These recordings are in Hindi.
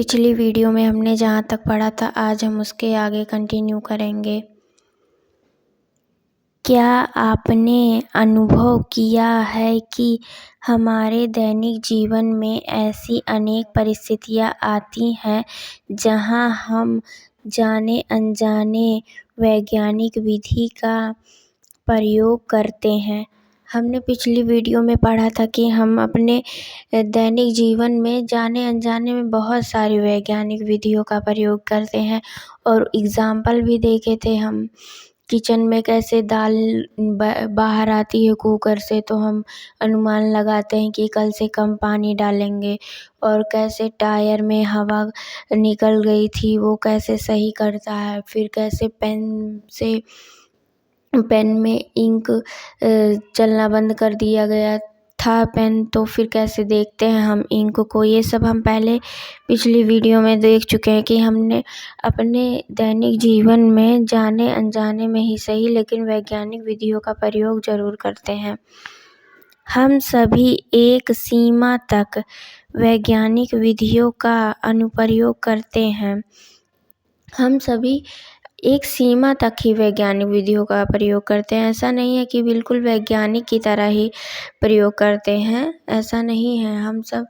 पिछली वीडियो में हमने जहाँ तक पढ़ा था आज हम उसके आगे कंटिन्यू करेंगे। क्या आपने अनुभव किया है कि हमारे दैनिक जीवन में ऐसी अनेक परिस्थितियाँ आती हैं जहाँ हम जाने अनजाने वैज्ञानिक विधि का प्रयोग करते हैं। हमने पिछली वीडियो में पढ़ा था कि हम अपने दैनिक जीवन में जाने अनजाने में बहुत सारी वैज्ञानिक विधियों का प्रयोग करते हैं और एग्ज़ाम्पल भी देखे थे हम। किचन में कैसे दाल बाहर आती है कुकर से तो हम अनुमान लगाते हैं कि कल से कम पानी डालेंगे, और कैसे टायर में हवा निकल गई थी वो कैसे सही करता है। फिर कैसे पेन में इंक चलना बंद कर दिया गया था पेन, तो फिर कैसे देखते हैं हम इंक को। ये सब हम पहले पिछली वीडियो में देख चुके हैं कि हमने अपने दैनिक जीवन में जाने अनजाने में ही सही लेकिन वैज्ञानिक विधियों का प्रयोग ज़रूर करते हैं। हम सभी एक सीमा तक वैज्ञानिक विधियों का अनुप्रयोग करते हैं। हम सभी एक सीमा तक ही वैज्ञानिक विधियों का प्रयोग करते हैं। ऐसा नहीं है कि बिल्कुल वैज्ञानिक की तरह ही प्रयोग करते हैं, ऐसा नहीं है। हम सब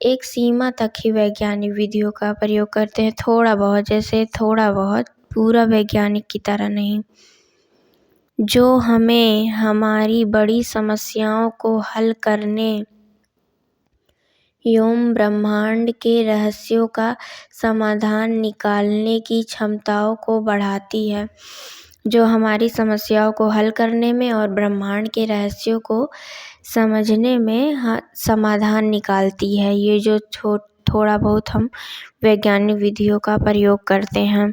एक सीमा तक ही वैज्ञानिक विधियों का प्रयोग करते हैं, थोड़ा बहुत, जैसे थोड़ा बहुत, पूरा वैज्ञानिक की तरह नहीं। जो हमें हमारी बड़ी समस्याओं को हल करने एवं ब्रह्मांड के रहस्यों का समाधान निकालने की क्षमताओं को बढ़ाती है। जो हमारी समस्याओं को हल करने में और ब्रह्मांड के रहस्यों को समझने में समाधान निकालती है। ये जो थोड़ा बहुत हम वैज्ञानिक विधियों का प्रयोग करते हैं।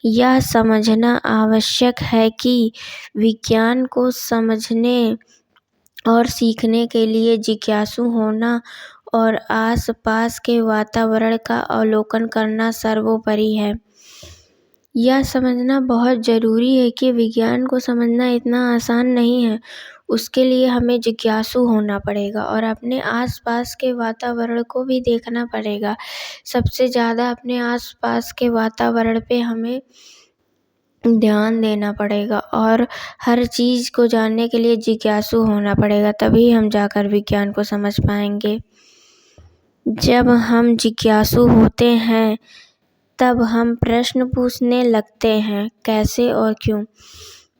यह समझना आवश्यक है कि विज्ञान को समझने और सीखने के लिए जिज्ञासु होना और आसपास के वातावरण का अवलोकन करना सर्वोपरि है। यह समझना बहुत ज़रूरी है कि विज्ञान को समझना इतना आसान नहीं है। उसके लिए हमें जिज्ञासु होना पड़ेगा और अपने आसपास के वातावरण को भी देखना पड़ेगा। सबसे ज़्यादा अपने आसपास के वातावरण पे हमें ध्यान देना पड़ेगा और हर चीज़ को जानने के लिए जिज्ञासु होना पड़ेगा, तभी हम जाकर विज्ञान को समझ पाएंगे। जब हम जिज्ञासु होते हैं तब हम प्रश्न पूछने लगते हैं, कैसे और क्यों।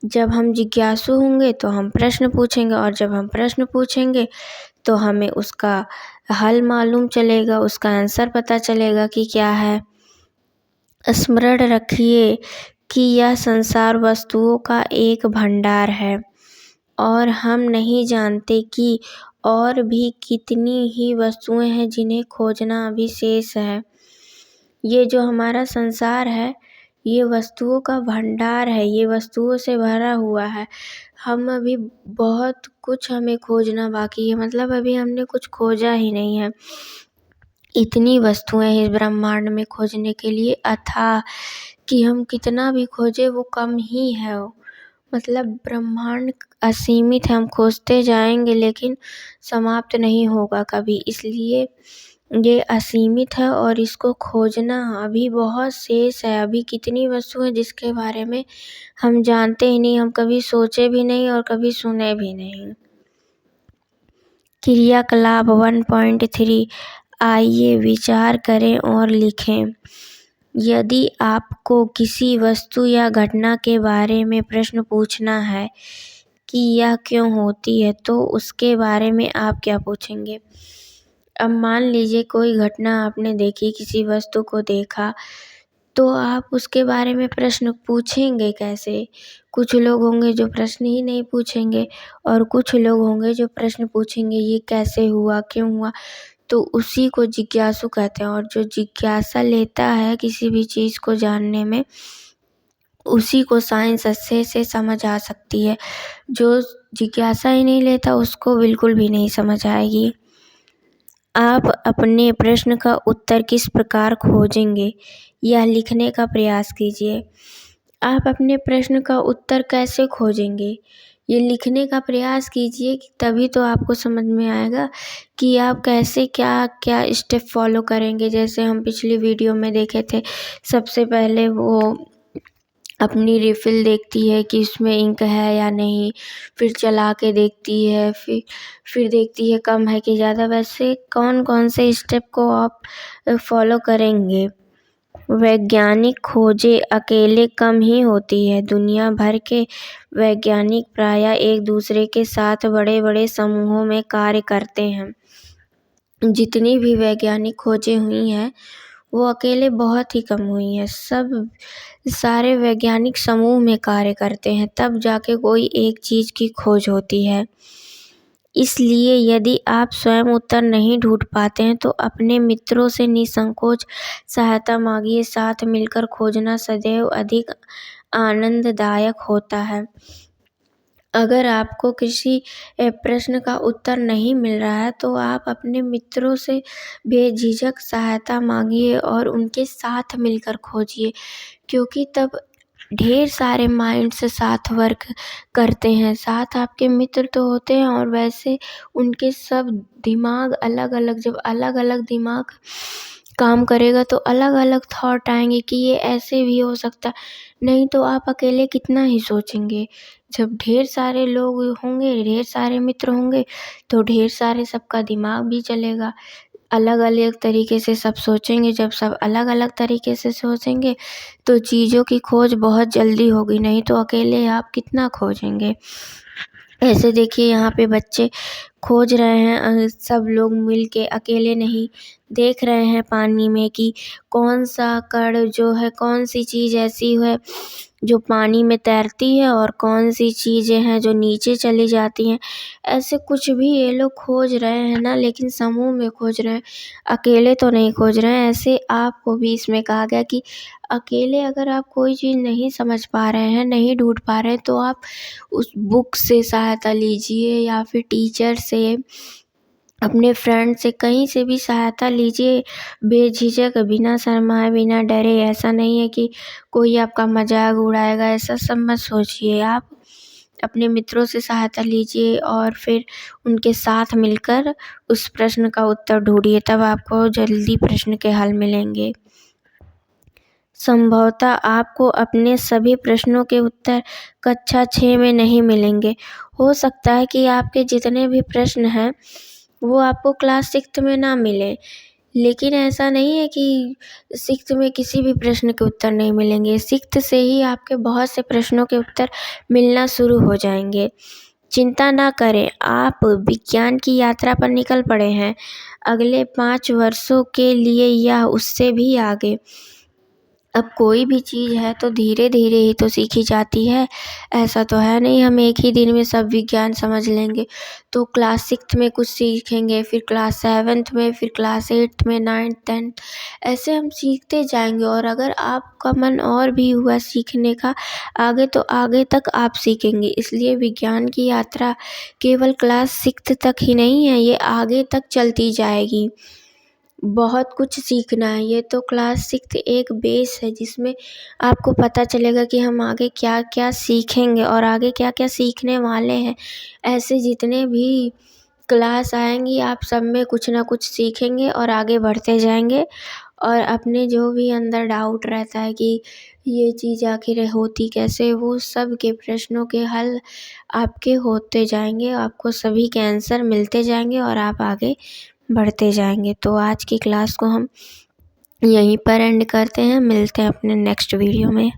जब हम जिज्ञासु होंगे तो हम प्रश्न पूछेंगे और जब हम प्रश्न पूछेंगे तो हमें उसका हल मालूम चलेगा, उसका आंसर पता चलेगा कि क्या है। स्मरण रखिए कि यह संसार वस्तुओं का एक भंडार है और हम नहीं जानते कि और भी कितनी ही वस्तुएं हैं जिन्हें खोजना अभी शेष है। ये जो हमारा संसार है ये वस्तुओं का भंडार है, ये वस्तुओं से भरा हुआ है। हम अभी बहुत कुछ हमें खोजना बाकी है, मतलब अभी हमने कुछ खोजा ही नहीं है। इतनी वस्तुएं हैं इस ब्रह्मांड में खोजने के लिए अथाह कि हम कितना भी खोजे वो कम ही है। मतलब ब्रह्मांड असीमित है, हम खोजते जाएंगे लेकिन समाप्त नहीं होगा कभी, इसलिए ये असीमित है और इसको खोजना अभी बहुत शेष है। अभी कितनी वस्तुएं जिसके बारे में हम जानते ही नहीं, हम कभी सोचे भी नहीं और कभी सुने भी नहीं। क्रियाकलाप 1.3 आइए विचार करें और लिखें। यदि आपको किसी वस्तु या घटना के बारे में प्रश्न पूछना है कि यह क्यों होती है तो उसके बारे में आप क्या पूछेंगे। अब मान लीजिए कोई घटना आपने देखी, किसी वस्तु को देखा, तो आप उसके बारे में प्रश्न पूछेंगे कैसे। कुछ लोग होंगे जो प्रश्न ही नहीं पूछेंगे और कुछ लोग होंगे जो प्रश्न पूछेंगे ये कैसे हुआ, क्यों हुआ। तो उसी को जिज्ञासु कहते हैं और जो जिज्ञासा लेता है किसी भी चीज़ को जानने में उसी को साइंस अच्छे से समझ आ सकती है। जो जिज्ञासा ही नहीं लेता उसको बिल्कुल भी नहीं समझ आएगी। आप अपने प्रश्न का उत्तर किस प्रकार खोजेंगे यह लिखने का प्रयास कीजिए। आप अपने प्रश्न का उत्तर कैसे खोजेंगे ये लिखने का प्रयास कीजिए कि तभी तो आपको समझ में आएगा कि आप कैसे क्या क्या स्टेप फॉलो करेंगे। जैसे हम पिछली वीडियो में देखे थे, सबसे पहले वो अपनी रिफ़िल देखती है कि उसमें इंक है या नहीं, फिर चला के देखती है, फिर देखती है कम है कि ज़्यादा। वैसे कौन-कौन से स्टेप को आप फॉलो करेंगे। वैज्ञानिक खोजें अकेले कम ही होती है। दुनिया भर के वैज्ञानिक प्रायः एक दूसरे के साथ बड़े-बड़े समूहों में कार्य करते हैं। जितनी भी वैज्ञानिक खोजें हुई हैं वो अकेले बहुत ही कम हुई हैं। सारे वैज्ञानिक समूह में कार्य करते हैं, तब जाके कोई एक चीज़ की खोज होती है। इसलिए यदि आप स्वयं उत्तर नहीं ढूँढ पाते हैं तो अपने मित्रों से निसंकोच सहायता मांगिए। साथ मिलकर खोजना सदैव अधिक आनंददायक होता है। अगर आपको किसी प्रश्न का उत्तर नहीं मिल रहा है तो आप अपने मित्रों से बेझिझक सहायता मांगिए और उनके साथ मिलकर खोजिए, क्योंकि तब ढेर सारे माइंड्स साथ वर्क करते हैं। साथ आपके मित्र तो होते हैं और वैसे उनके सब दिमाग अलग-अलग, जब अलग-अलग दिमाग काम करेगा तो अलग-अलग थॉट आएंगे कि ये ऐसे भी हो सकता है। नहीं तो आप अकेले कितना ही सोचेंगे। जब ढेर सारे लोग होंगे, ढेर सारे मित्र होंगे तो ढेर सारे सबका दिमाग भी चलेगा। अलग-अलग तरीके से सब सोचेंगे। जब सब अलग-अलग तरीके से सोचेंगे तो चीज़ों की खोज बहुत जल्दी होगी, नहीं तो अकेले आप कितना खोजेंगे। ऐसे देखिए यहाँ पे बच्चे खोज रहे हैं, सब लोग मिल के, अकेले नहीं। देख रहे हैं पानी में कि कौन सा कण जो है, कौन सी चीज़ ऐसी है जो पानी में तैरती है और कौन सी चीज़ें हैं जो नीचे चली जाती हैं। ऐसे कुछ भी ये लोग खोज रहे हैं ना, लेकिन समूह में खोज रहे हैं, अकेले तो नहीं खोज रहे हैं। ऐसे आपको भी इसमें कहा गया कि अकेले अगर आप कोई चीज़ नहीं समझ पा रहे हैं, नहीं ढूँढ पा रहे हैं तो आप उस बुक से सहायता लीजिए या फिर टीचर से, अपने फ्रेंड से, कहीं से भी सहायता लीजिए बेझिझक, बिना शर्माए, बिना डरे। ऐसा नहीं है कि कोई आपका मजाक उड़ाएगा, ऐसा सब मत सोचिए। आप अपने मित्रों से सहायता लीजिए और फिर उनके साथ मिलकर उस प्रश्न का उत्तर ढूंढिए, तब आपको जल्दी प्रश्न के हल मिलेंगे। संभवतः आपको अपने सभी प्रश्नों के उत्तर कक्षा 6 में नहीं मिलेंगे। हो सकता है कि आपके जितने भी प्रश्न हैं वो आपको क्लास 6 में ना मिले, लेकिन ऐसा नहीं है कि 6 में किसी भी प्रश्न के उत्तर नहीं मिलेंगे। 6 से ही आपके बहुत से प्रश्नों के उत्तर मिलना शुरू हो जाएंगे। चिंता ना करें, आप विज्ञान की यात्रा पर निकल पड़े हैं, अगले 5 वर्षों के लिए या उससे भी आगे। अब कोई भी चीज़ है तो धीरे-धीरे ही तो सीखी जाती है। ऐसा तो है नहीं हम एक ही दिन में सब विज्ञान समझ लेंगे। तो क्लास 6 में कुछ सीखेंगे, फिर क्लास 7th में, फिर क्लास 8th में, 9th 10th, ऐसे हम सीखते जाएंगे। और अगर आपका मन और भी हुआ सीखने का आगे, तो आगे तक आप सीखेंगे। इसलिए विज्ञान की यात्रा केवल क्लास 6 तक ही नहीं है, ये आगे तक चलती जाएगी। बहुत कुछ सीखना है। ये तो क्लास 6 एक बेस है जिसमें आपको पता चलेगा कि हम आगे क्या-क्या सीखेंगे और आगे क्या-क्या सीखने वाले हैं। ऐसे जितने भी क्लास आएंगी आप सब में कुछ ना कुछ सीखेंगे और आगे बढ़ते जाएंगे। और अपने जो भी अंदर डाउट रहता है कि ये चीज़ आखिर होती कैसे, वो सब के प्रश्नों के हल आपके होते जाएंगे, आपको सभी के आंसर मिलते जाएंगे और आप आगे बढ़ते जाएंगे। तो आज की क्लास को हम यहीं पर एंड करते हैं, मिलते हैं अपने नेक्स्ट वीडियो में।